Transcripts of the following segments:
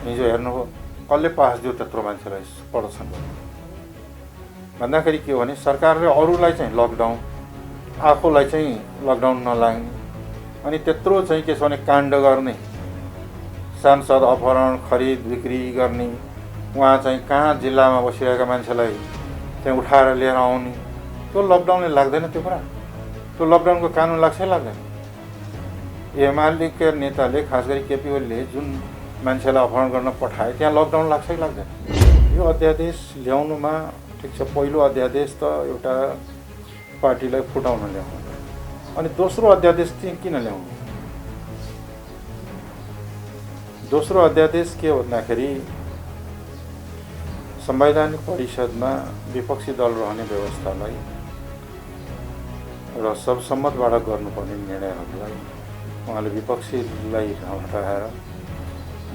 हिजो हेर्नु हो कसले पास दियो त्यत्रो मान्छेलाई प्रदर्शन गर्नु भन्दाखेरि के हो भने सरकारले अरूलाई चाहिँ लकडाउन आफूलाई चाहिँ लकडाउन नलाग्ने अनि त्यत्रो चाहिँ के छ भने काण्ड गर्ने सांसद अपहरण खरिद बिक्री गर्ने उहाँ चाहिँ कहाँ जिल्लामा बसिरहेका मान्छेलाई चाहिँ उठाएर लिएर आउने त्यो लकडाउनले लाग्दैन त्यो कुरा त्यो लकडाउनको कानुन लाग्छै लाग्दैन एमालेका नेताले खास गरी केपी ओलीले जुन मान्छेलाई अपहरण गर्न पठाए त्यहाँ लकडाउन लाग्छै लाग्दैन यो अध्यादेश ल्याउनुमा ठिक छ पहिलो अध्यादेश त एउटा पार्टीलाई फुटाउन ल्याउनु अनि दोस्रो अध्यादेश चाहिँ किन ल्याउनु दोस्रो अध्यादेश के भन्दाखेरि संवैधानिक परिषदमा विपक्षी दल रहने व्यवस्थालाई र सर्वसम्मतबाट गर्नुपर्ने निर्णयहरूलाई उहाँले विपक्षीलाई हटाएर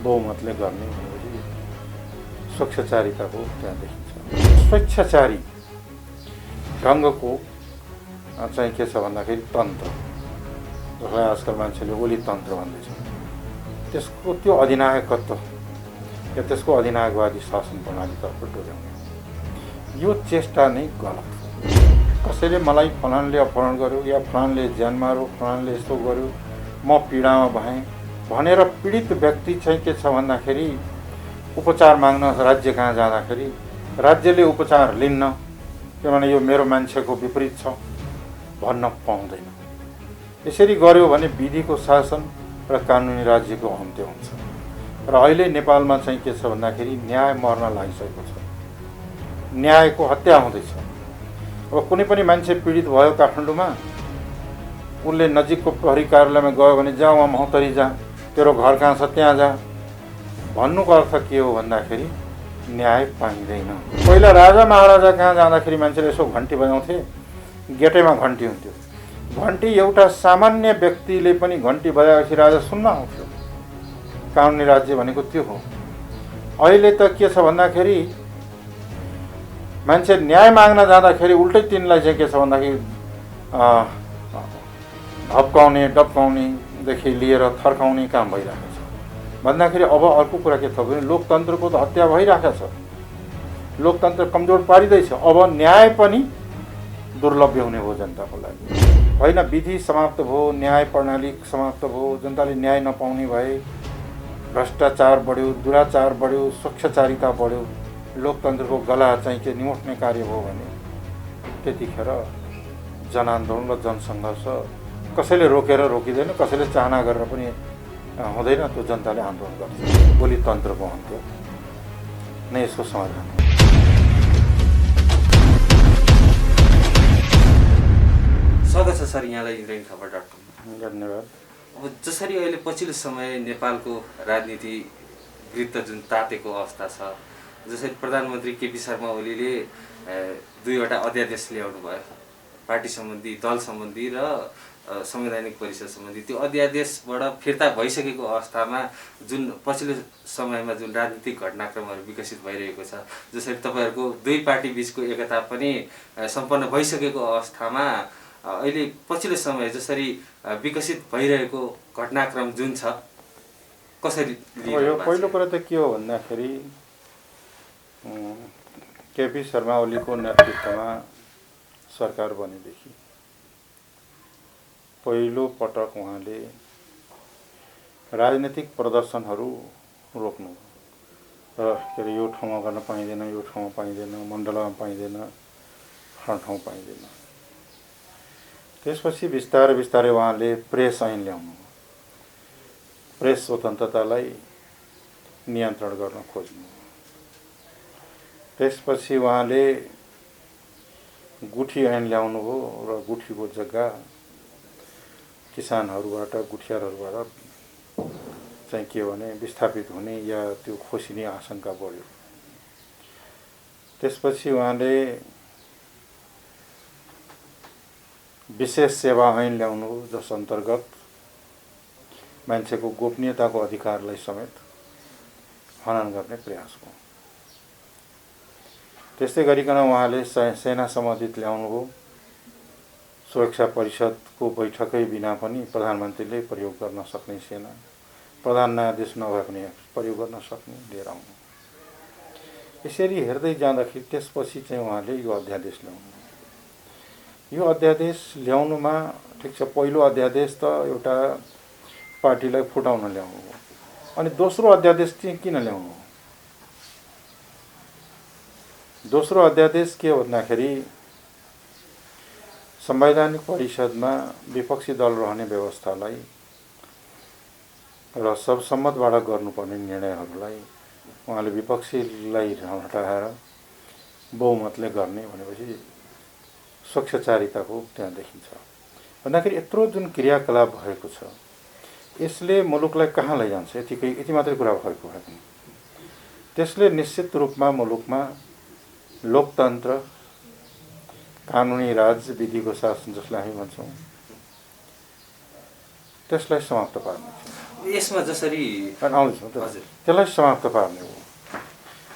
बहुमतले गर्ने भनेपछि स्वच्छचारिताको त्यहाँ देखिन्छ स्वेच्छाचारी ढङ्गको चाहिँ के छ भन्दाखेरि तन्त्र जसलाई आजकल मान्छेले ओली तन्त्र भन्दैछ त्यसको त्यो अधिनायकत्व या त्यसको अधिनायकवादी शासन प्रणालीतर्फ डोर्याउने यो चेष्टा नै गलत हो कसैले मलाई फलानले अपहरण गर्यो या फलानले ज्यान मार्यो फलानले यस्तो गर्यो म पीडामा भएँ भनेर पीडित व्यक्ति चाहिँ के छ भन्दाखेरि उपचार माग्न राज्य कहाँ जाँदाखेरि राज्यले उपचार लिन्न किनभने यो मेरो मान्छेको विपरीत छ भन्न पाउँदैन यसरी गर्यो भने विधिको शासन र कानुनी राज्यको अन्त्य हुन्छ र अहिले नेपालमा चाहिँ के छ भन्दाखेरि न्याय मर्न लागिसकेको छ न्यायको हत्या हुँदैछ अब कुनै पनि मान्छे पीडित भयो काठमाडौँमा उसले नजिकको प्रहरी कार्यालयमा गयो भने जा वहाँ महोत्तरी जा तेरो घर कहाँ छ त्यहाँ जा भन्नुको अर्थ के हो भन्दाखेरि न्याय पाइँदैन पहिला राजा महाराजा कहाँ जाँदाखेरि मान्छेले यसो घन्टी बजाउँथे गेटैमा घन्टी हुन्थ्यो घन्टी एउटा सामान्य व्यक्तिले पनि घन्टी बजाएपछि राजा सुन्न आउँथ्यो कानुनी राज्य भनेको त्यो हो अहिले त के छ भन्दाखेरि मान्छे न्याय माग्न जाँदाखेरि उल्टै तिनलाई चाहिँ के छ भन्दाखेरि धप्काउने डप्काउनेदेखि लिएर थर्काउने काम भइरहेको छ भन्दाखेरि अब अर्को कुरा के छ भने लोकतन्त्रको त हत्या भइरहेको छ लोकतन्त्र कमजोर पारिँदैछ अब न्याय पनि दुर्लभ्य हुने भयो जनताको लागि होइन विधि समाप्त भयो न्याय प्रणाली समाप्त भयो जनताले न्याय नपाउने भए भ्रष्टाचार बढ्यो दुराचार बढ्यो स्वच्छचारिता बढ्यो लोकतन्त्रको गला चाहिँ के निमोट्ने कार्य भयो भने त्यतिखेर जनआन्दोलन र जनसङ्घर्ष कसैले रोकेर रोकिँदैन कसैले चाहना गरेर पनि हुँदैन त्यो जनताले आन्दोलन गर्छ बोली तन्त्रको अन्त्य नै यसको समाधान हो स्वागत छ सर यहाँलाई इन्द्रेणी खबर.com धन्यवाद अब जसरी अहिले पछिल्लो समय नेपालको राजनीति वृत्त जुन तातेको अवस्था छ जसरी प्रधानमन्त्री केपी शर्मा ओलीले दुईवटा अध्यादेश ल्याउनु भयो पार्टी सम्बन्धी दल सम्बन्धी र संवैधानिक परिषद सम्बन्धी त्यो अध्यादेशबाट फिर्ता भइसकेको अवस्थामा जुन पछिल्लो समयमा जुन राजनीतिक घटनाक्रमहरू विकसित भइरहेको छ जसरी तपाईँहरूको दुई पार्टी बिचको एकता पनि सम्पन्न भइसकेको अवस्थामा अहिले पछिल्लो समय जसरी विकसित भइरहेको घटनाक्रम जुन छ कसरी यो पहिलो कुरा त के हो भन्दाखेरि केपी शर्मा ओलीको नेतृत्वमा सरकार बनेदेखि पहिलो पटक उहाँले राजनीतिक प्रदर्शनहरू रोक्नु र के अरे यो ठाउँमा गर्न पाइँदैन यो ठाउँमा पाइँदैन मण्डलमा पाइँदैन हर ठाउँ पाइँदैन त्यसपछि बिस्तारै बिस्तारै उहाँले प्रेस ऐन ल्याउनु प्रेस स्वतन्त्रतालाई नियन्त्रण गर्न खोज्नु त्यसपछि उहाँले गुठी ऐन ल्याउनु हो र गुठीको जग्गा किसानहरूबाट गुठियारहरूबाट चाहिँ के भने विस्थापित हुने या त्यो खोसिने आशंका बढ्यो त्यसपछि उहाँले विशेष सेवा ऐन ल्याउनु हो जस अन्तर्गत मान्छेको गोपनीयताको अधिकारलाई समेत हनन गर्ने प्रयास हो त्यस्तै गरिकन उहाँले सेना सम्बन्धित ल्याउनु हो सुरक्षा परिषदको बैठकै बिना पनि प्रधानमन्त्रीले प्रयोग गर्न सक्ने सेना प्रधान न्यायाधीश नभए पनि प्रयोग गर्न सक्ने लिएर आउनु। यसरी हेर्दै जाँदाखेरि त्यसपछि चाहिँ उहाँले यो अध्यादेश ल्याउनु। यो अध्यादेश ल्याउनुमा ठिक छ, पहिलो अध्यादेश त एउटा पार्टीलाई फुटाउन ल्याउनु हो, अनि दोस्रो अध्यादेश चाहिँ किन ल्याउनु हो? दोस्रो अध्यादेश के हो भन्दाखेरि संवैधानिक परिषदमा विपक्षी दल रहने व्यवस्थालाई र सर्वसम्मतबाट गर्नुपर्ने निर्णयहरूलाई उहाँले विपक्षीलाई हटाएर बहुमतले गर्ने भनेपछि स्वच्छचारिताको त्यहाँ देखिन्छ। भन्दाखेरि यत्रो जुन क्रियाकलाप भएको छ यसले मुलुकलाई कहाँ लैजान्छ यति मात्रै कुरा भएको भए पनि त्यसले निश्चित रूपमा मुलुकमा लोकतन्त्र, कानुनी राज, विधिको शासन जसलाई हामी भन्छौँ त्यसलाई समाप्त पार्ने छ। यसमा जसरी आउँदैछौँ त्यसलाई समाप्त पार्ने हो।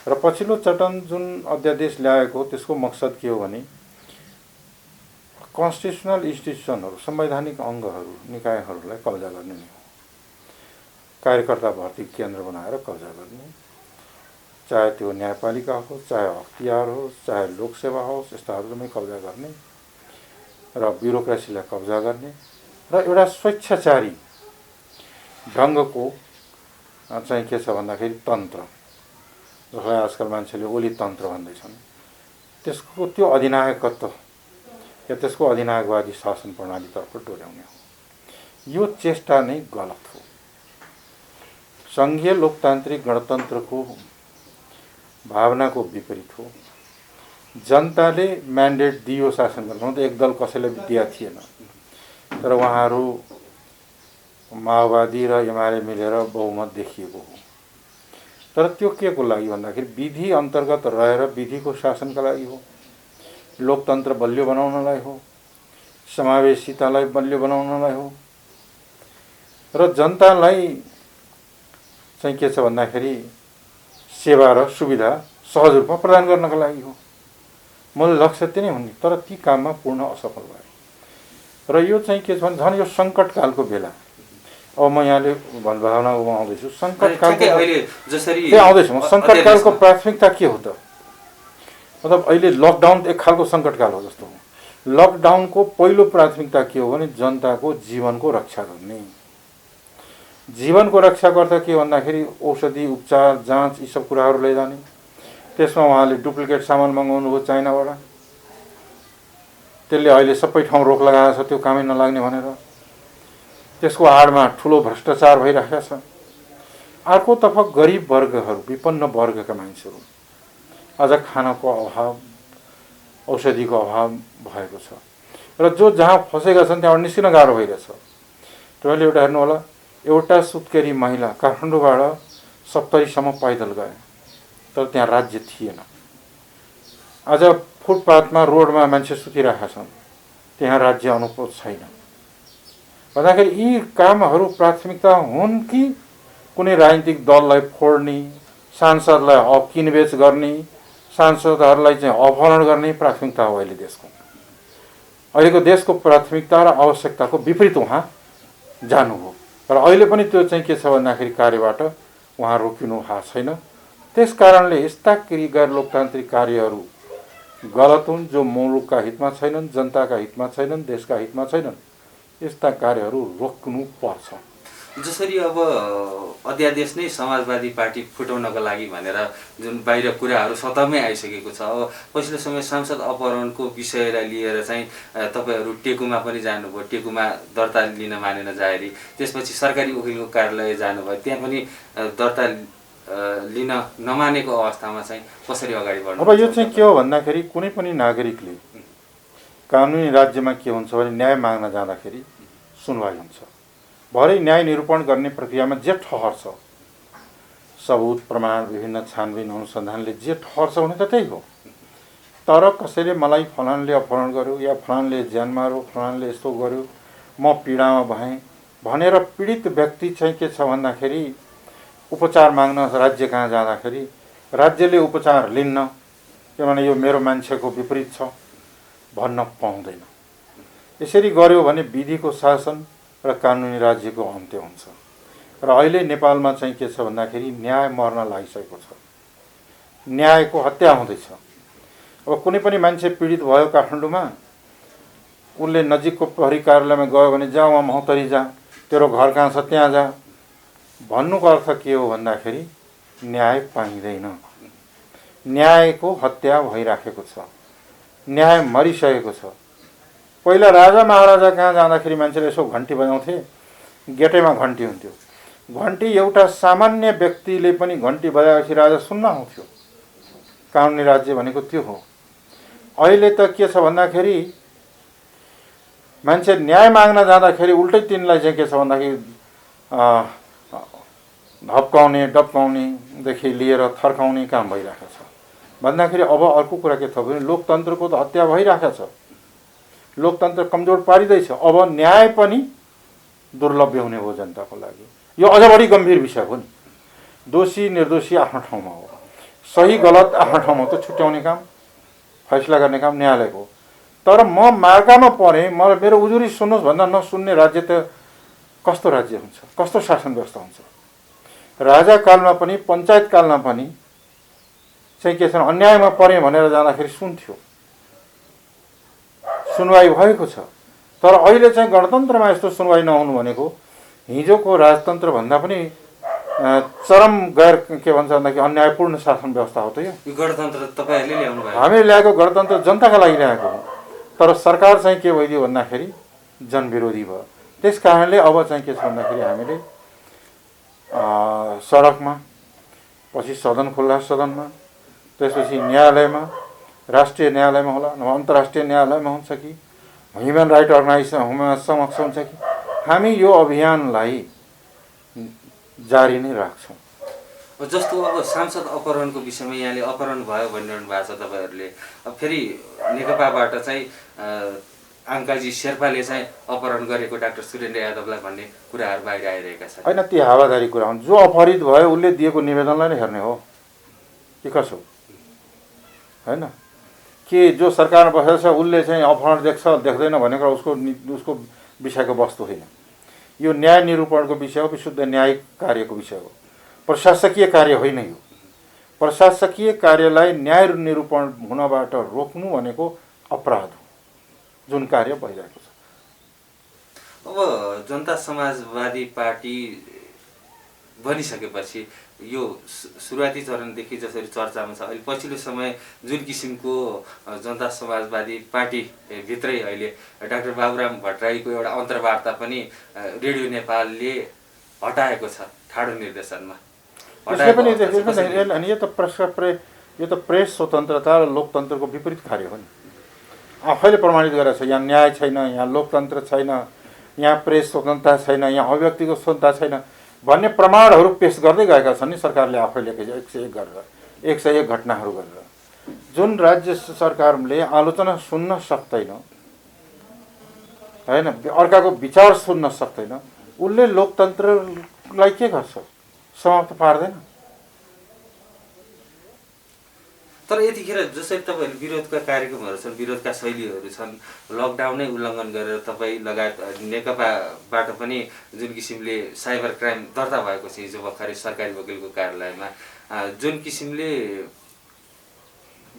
र पछिल्लो चटन जुन अध्यादेश ल्याएको त्यसको मकसद के हो भने कन्स्टिट्युसनल इन्स्टिट्युसनहरू, संवैधानिक अङ्गहरू, निकायहरूलाई कब्जा गर्ने नै हो। कार्यकर्ता भर्ती केन्द्र बनाएर कब्जा गर्ने, चाहे त्यो न्यायपालिका होस्, चाहे अख्तियार होस्, चाहे लोकसेवा होस्, यस्ताहरूमै कब्जा गर्ने र ब्युरोक्रेसीलाई कब्जा गर्ने र एउटा स्वेच्छाचारी ढङ्गको चाहिँ के छ भन्दाखेरि तन्त्र, जसलाई आजकल मान्छेले ओली तन्त्र भन्दैछन्, त्यसको त्यो अधिनायकत्व या त्यसको अधिनायकवादी शासन प्रणालीतर्फ डोर्याउने हो। यो चेष्टा नै गलत हो। सङ्घीय लोकतान्त्रिक गणतन्त्रको भावनाको विपरीत हो। जनताले म्यान्डेट दियो शासन गर्नु, त एक दल कसैलाई दिया थिएन, तर उहाँहरू माओवादी र एमाले मिलेर बहुमत देखिएको हो। तर त्यो के को लागि भन्दाखेरि विधि अन्तर्गत रहेर विधिको शासनका लागि हो, लोकतन्त्र बलियो बनाउनलाई हो, समावेशितालाई बलियो बनाउनलाई हो र जनतालाई चाहिँ के छ भन्दाखेरि सेवा र सुविधा सहज रूपमा प्रदान गर्नका लागि हो। मूल लक्ष्य त्यही नै हुने, तर ती काममा पूर्ण असफल भए। र यो चाहिँ के छ भने झन् यो सङ्कटकालको बेला, अब म यहाँले भावनामा आउँदैछु, सङ्कटकालको जसरी आउँदैछु म, सङ्कटकालको प्राथमिकता के हो त? मतलब अहिले लकडाउन एक खालको सङ्कटकाल हो जस्तो हो। लकडाउनको पहिलो प्राथमिकता के हो भने जनताको जीवनको रक्षा गर्ने। जीवनको रक्षा गर्दा के भन्दाखेरि औषधि, उपचार, जाँच यी सब कुराहरू लैजाने। त्यसमा उहाँले डुप्लिकेट सामान मगाउनु भयो चाइनाबाट, त्यसले अहिले सबै ठाउँ रोक लगाएको छ, त्यो कामै नलाग्ने भनेर। त्यसको आडमा ठुलो भ्रष्टाचार भइरहेको छ। अर्कोतर्फ गरिब वर्गहरू, विपन्न वर्गका मानिसहरू अझ खानको अभाव, औषधिको अभाव भएको छ र जो जहाँ फसेका छन् त्यहाँबाट निस्किन गाह्रो भइरहेछ। तपाईँले एउटा हेर्नु होला, एउटा सुत्केरी महिला काठमाडौँबाट 70सम्म पैदल गए, तर त्यहाँ राज्य थिएन। आज फुटपाथमा, रोडमा मान्छे सुतिरहेका छन्, त्यहाँ राज्य अनुपस्थित छैन। भन्दाखेरि यी कामहरू प्राथमिकता हुन् कि कुनै राजनीतिक दललाई फोड्ने, सांसदलाई किनबेच गर्ने, सांसदहरूलाई चाहिँ अपहरण गर्ने प्राथमिकता हो अहिले देशको। अहिलेको देशको प्राथमिकता र आवश्यकताको विपरीत उहाँ जानुभयो र अहिले पनि त्यो चाहिँ के छ भन्दाखेरि कार्यबाट उहाँ रोकिनु भएको छैन। त्यस कारणले यस्ता गैर लोकतान्त्रिक कार्यहरू गलत हुन्, जो मुलुकका हितमा छैनन्, जनताका हितमा छैनन्, देशका हितमा छैनन्। यस्ता कार्यहरू रोक्नु पर्छ। जसरी अब अध्यादेश नै समाजवादी पार्टी फुटाउनको लागि भनेर जुन बाहिर कुराहरू सतहमै आइसकेको छ। अब पछिल्लो समय सांसद अपहरणको विषयलाई लिएर चाहिँ तपाईँहरू टेकुमा पनि जानुभयो, टेकुमा दर्ता लिन मानेन जाहेरी, त्यसपछि सरकारी वकिलको कार्यालय जानुभयो, त्यहाँ पनि दर्ता लिन नमानेको अवस्थामा चाहिँ कसरी अगाडि बढ्नु? अब यो चाहिँ के हो भन्दाखेरि कुनै पनि नागरिकले कानुनी राज्यमा के हुन्छ भने न्याय माग्न जाँदाखेरि सुनवाई हुन्छ। भरे न्याय निरूपण गर्ने प्रक्रियामा जे ठहर छ, सबुत, प्रमाण, विभिन्न छानबिन अनुसन्धानले जे ठहर छ भने त त्यही हो। तर कसैले मलाई फलानले अपहरण गर्यो या फलानले ज्यान मार्यो, फलानले यस्तो गर्यो, म पीडामा भएँ भनेर पीडित व्यक्ति चाहिँ के छ भन्दाखेरि उपचार माग्न राज्य कहाँ जाँदाखेरि राज्यले उपचार लिन्न, किनभने यो मेरो मान्छेको विपरीत छ भन्न पाउँदैन। यसरी गर्यो भने विधिको शासन र कानुनी राज्यको अन्त्य हुन्छ र अहिले नेपालमा चाहिँ के छ भन्दाखेरि न्याय मर्न लागिसकेको छ, न्यायको हत्या हुँदैछ। अब कुनै पनि मान्छे पीडित भयो काठमाडौँमा, उसले नजिकको प्रहरी कार्यालयमा गयो भने जा वहाँ महोत्तरी जा, तेरो घर कहाँ छ त्यहाँ जा भन्नुको अर्थ के हो भन्दाखेरि न्याय पाइँदैन, न्यायको हत्या भइराखेको छ, न्याय मरिसकेको छ। पहिला राजा महाराजा कहाँ जाँदाखेरि मान्छेले यसो घन्टी बजाउँथे, गेटैमा घन्टी हुन्थ्यो। घन्टी एउटा सामान्य व्यक्तिले पनि घन्टी बजाएपछि राजा सुन्न आउँथ्यो। कानुनी राज्य भनेको त्यो हो। अहिले त के छ भन्दाखेरि मान्छे न्याय माग्न जाँदाखेरि उल्टै तिनलाई चाहिँ के छ भन्दाखेरि धप्काउने डप्काउनेदेखि लिएर थर्काउने काम भइरहेको छ। भन्दाखेरि अब अर्को कुरा के छ भने लोकतन्त्रको त हत्या भइरहेको छ, लोकतन्त्र कमजोर पारिँदैछ। अब न्याय पनि दुर्लभ्य हुने हो जनताको लागि। यो अझ बढी गम्भीर विषय हो नि। दोषी निर्दोषी आफ्नो ठाउँमा हो, सही गलत आफ्नो ठाउँमा, त छुट्याउने काम, फैसला गर्ने काम न्यायालयको हो। तर म मार्कामा परेँ, मेरो उजुरी सुन्नुहोस् भन्दा नसुन्ने राज्य त कस्तो राज्य हुन्छ, कस्तो शासन व्यवस्था हुन्छ। राजा कालमा पनि पञ्चायत कालमा पनि चाहिँ के छ अन्यायमा परेँ भनेर जाँदाखेरि सुन्थ्यो, सुनवाई भएको छ। तर अहिले चाहिँ गणतन्त्रमा यस्तो सुनवाई नहुनु भनेको हिजोको राजतन्त्र भन्दा पनि चरम गैर के भन्छ भन्दाखेरि अन्यायपूर्ण शासन व्यवस्था हो। त यो गणतन्त्र तपाईहरुले ल्याउनु भयो, हामीले ल्याएको गणतन्त्र जनताका लागि ल्याएको हो। तर सरकार चाहिँ के भइदियो भन्दाखेरि जनविरोधी भयो। त्यस कारणले अब चाहिँ के छ भन्दाखेरि हामीले सडकमा, पछि सदन खुल्ला सदनमा, त्यसपछि न्यायालयमा, राष्ट्रिय न्यायालयमा होला, नभए अन्तर्राष्ट्रिय न्यायालयमा हुन्छ कि ह्युमन राइट अर्गनाइजेसन समक्ष हुन्छ कि हामी यो अभियानलाई जारी नै राख्छौँ। जस्तो अब सांसद अपहरणको विषयमा यहाँले अपहरण भयो भनिरहनु भएको छ तपाईहरुले। अब फेरि नेकपाबाट चाहिँ आङ्काजी शेर्पाले चाहिँ अपहरण गरेको डाक्टर सुरेन्द्र यादवलाई भन्ने कुराहरू बाहिर आइरहेका छन्। होइन, ती हावादारी कुरा हुन्। जो अपहरित भयो उसले दिएको निवेदनलाई नै हेर्ने हो कि कसो, होइन कि जो सरकारमा बसेको छ उसले चाहिँ अपहरण देख्छ देख्दैन भनेको उसको विषयको वस्तु होइन। यो न्याय निरूपणको विषय हो, विशुद्ध न्यायिक कार्यको विषय हो, प्रशासकीय कार्य होइन। यो प्रशासकीय कार्यलाई न्याय निरूपण हुनबाट रोक्नु भनेको अपराध हो, जुन कार्य भइरहेको छ। अब जनता समाजवादी पार्टी बनिसकेपछि यो सुरुवाती चरणदेखि जसरी चर्चामा छ, अहिले पछिल्लो समय जुन किसिमको जनता समाजवादी पार्टी भित्रै अहिले डाक्टर बाबुराम भट्टराईको एउटा अन्तर्वार्ता पनि रेडियो नेपालले हटाएको छ ठाडो निर्देशनमा। यो त प्रेस स्वतन्त्रता र लोकतन्त्रको विपरीत कार्य हो नि। आफैले प्रमाणित गरेको छ यहाँ न्याय छैन, यहाँ लोकतन्त्र छैन, यहाँ प्रेस स्वतन्त्रता छैन, यहाँ अभिव्यक्तिको स्वतन्त्रता छैन भन्ने प्रमाणहरू पेश गर्दै गएका छन् नि सरकारले आफैले 101 गरेर, 101 घटनाहरू गरेर। जुन राज्य सरकारले आलोचना सुन्न सक्दैन, होइन अर्काको विचार सुन्न सक्दैन, उसले लोकतन्त्रलाई के गर्छ, समाप्त पार्दैन। तर यतिखेर जसरी तपाईहरु विरोधका कार्यक्रमहरू छन्, विरोधका शैलीहरू छन्, लकडाउनै उल्लङ्घन गरेर तपाईँ लगायत नेकपाबाट पनि जुन किसिमले साइबर क्राइम दर्ता भएको छ हिजो भर्खरै सरकारी वकिलको कार्यालयमा, जुन किसिमले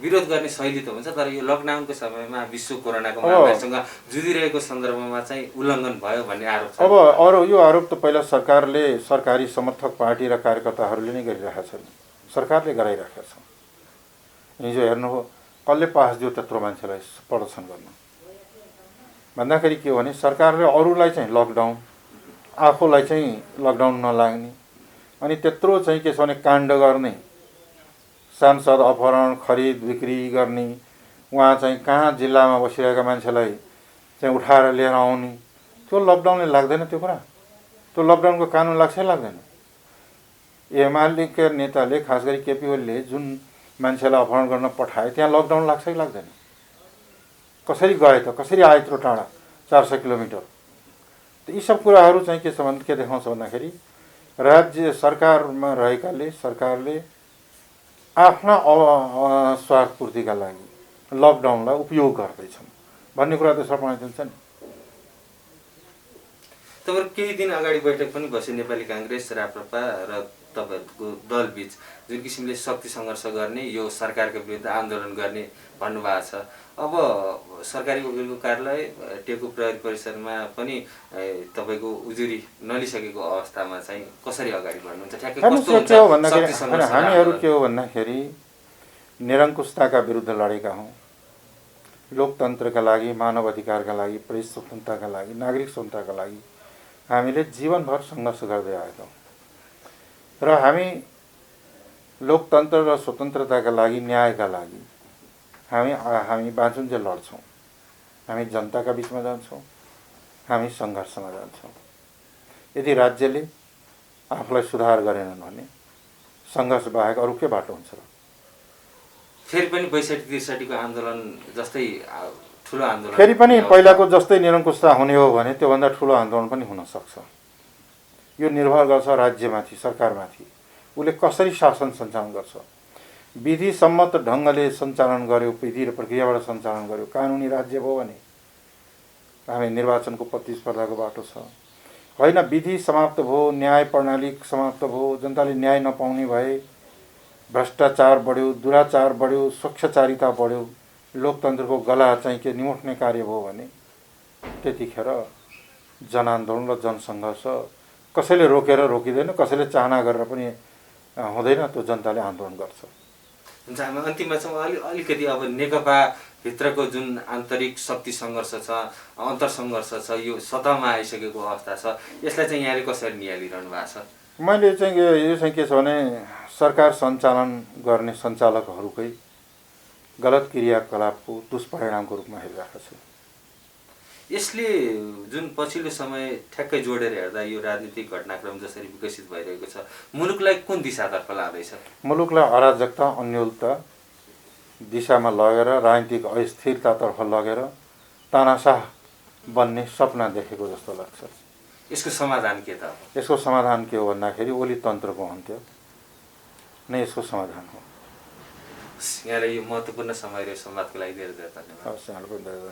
विरोध गर्ने शैली त हुन्छ, तर यो लकडाउनको समयमा विश्व कोरोनाको महामारीसँग जुधिरहेको सन्दर्भमा चाहिँ उल्लङ्घन भयो भन्ने आरोप छ। अब यो आरोप त पहिला सरकारले, सरकारी समर्थक पार्टी र कार्यकर्ताहरूले नै गरिरहेका छन्, सरकारले गराइरहेका छ। हिजो हेर्नु हो कसले पास दियो त्यत्रो मान्छेलाई प्रदर्शन गर्न भन्दाखेरि के हो भने सरकारले अरूलाई चाहिँ लकडाउन, आफूलाई चाहिँ लकडाउन नलाग्ने, अनि त्यत्रो चाहिँ के छ भने काण्ड गर्ने, सांसद अपहरण खरिद बिक्री गर्ने, उहाँ चाहिँ कहाँ जिल्लामा बसिरहेका मान्छेलाई चाहिँ उठाएर लिएर आउने, त्यो लकडाउनले लाग्दैन। त्यो कुरा, त्यो लकडाउनको कानुन लाग्छ लाग्दैन। एमालेका नेताले खास गरी केपी ओलीले जुन मान्छेलाई अपहरण गर्न पठाए त्यहाँ लकडाउन लाग्छ कि लाग्दैन? कसरी गए त, कसरी आए यत्रो टाढा 400 किलोमिटर? यी सब कुराहरू चाहिँ के छ भने के देखाउँछ भन्दाखेरि राज्य सरकारमा रहेकाले सरकारले आफ्ना स्वार्थपूर्तिका लागि लकडाउनलाई उपयोग गर्दैछन् भन्ने कुरा त प्रमाणित हुन्छ नि। तर तपाईँहरू केही दिन अगाडि बैठक पनि बस्यो नेपाली काङ्ग्रेस, राप्रपा र तपाईँहरूको दलबीच जुन किसिमले शक्ति सङ्घर्ष गर्ने, यो सरकारको विरुद्ध आन्दोलन गर्ने भन्नुभएको छ। अब सरकारी वकिलको कार्यालय टेकु प्रहरी परिसरमा पनि तपाईँको उजुरी नलिसकेको अवस्थामा चाहिँ कसरी अगाडि बढ्नुहुन्छ? ठ्याक्कै कस्तो हुन्छ शक्ति सङ्घर्ष? हामीहरू के हो भन्दाखेरि निरङ्कुशताका विरुद्ध लडेका हौँ। लोकतन्त्रका लागि, मानव अधिकारका लागि, प्रेस स्वतन्त्रताका लागि, नागरिक स्वतन्त्रताका लागि हामीले जीवनभर सङ्घर्ष गर्दै आएका हौँ र हामी लोकतन्त्र र स्वतन्त्रताका लागि, न्यायका लागि हामी बाँचुन्जेल लड्छौँ। हामी जनताका बिचमा जान्छौँ, हामी सङ्घर्षमा जान्छौँ। यदि राज्यले आफूलाई सुधार गरेनन् भने सङ्घर्ष बाहेक अरू के बाटो हुन्छ र? फेरि पनि ६२-६३को आन्दोलन जस्तै ठुलो आन्दोलन फेरि पनि पहिलाको जस्तै निरङ्कुशता हुने हो भने त्योभन्दा ठुलो आन्दोलन पनि हुन सक्छ। यो निर्भर गर्छ राज्यमाथि, सरकारमाथि। उसले कसरी शासन सञ्चालन गर्छ। विधि सम्मत ढङ्गले सञ्चालन गर्यो, विधि र प्रक्रियाबाट सञ्चालन गर्यो, कानुनी राज्य भयो भने हामी निर्वाचनको प्रतिस्पर्धाको बाटो छ। होइन, विधि समाप्त भयो, न्याय प्रणाली समाप्त भयो, जनताले न्याय नपाउने भए, भ्रष्टाचार बढ्यो, दुराचार बढ्यो, स्वच्छचारिता बढ्यो, लोकतन्त्रको गला चाहिँ के निमुट्ने कार्य भयो भने त्यतिखेर जनआन्दोलन र जनसङ्घर्ष कसैले रोकेर रोकिँदैन, कसैले चाहना गरेर पनि हुँदैन। त्यो जनताले आन्दोलन गर्छ। हुन्छ, हामी अन्तिममा चाहिँ अलिकति अब नेकपा भित्रको जुन आन्तरिक शक्ति सङ्घर्ष छ, अन्तरसङ्घर्ष छ, यो सतहमा आइसकेको अवस्था छ, यसलाई चाहिँ यहाँले कसरी निहालिरहनु भएको छ? मैले चाहिँ यो चाहिँ के छ भने सरकार सञ्चालन गर्ने सञ्चालकहरूकै गलत क्रियाकलापको दुष्परिणामको रूपमा हेरिरहेको छु। यसले जुन पछिल्लो समय ठ्याक्कै जोडेर हेर्दा यो राजनीतिक घटनाक्रम जसरी विकसित भइरहेको छ, मुलुकलाई कुन दिशातर्फ लाँदैछ? मुलुकलाई अराजकता, अन्योलता दिशामा लगेर, राजनीतिक अस्थिरतातर्फ लगेर तानाशाह बन्ने सपना देखेको जस्तो लाग्छ। यसको समाधान के त? यसको समाधान के हो भन्दाखेरि ओली तन्त्रको अन्त्य नै यसको समाधान हो। यहाँले यो महत्त्वपूर्ण समय र संवादको लागि धेरै धेरै धन्यवाद। हवस्, यहाँलाई पनि धेरै धन्यवाद।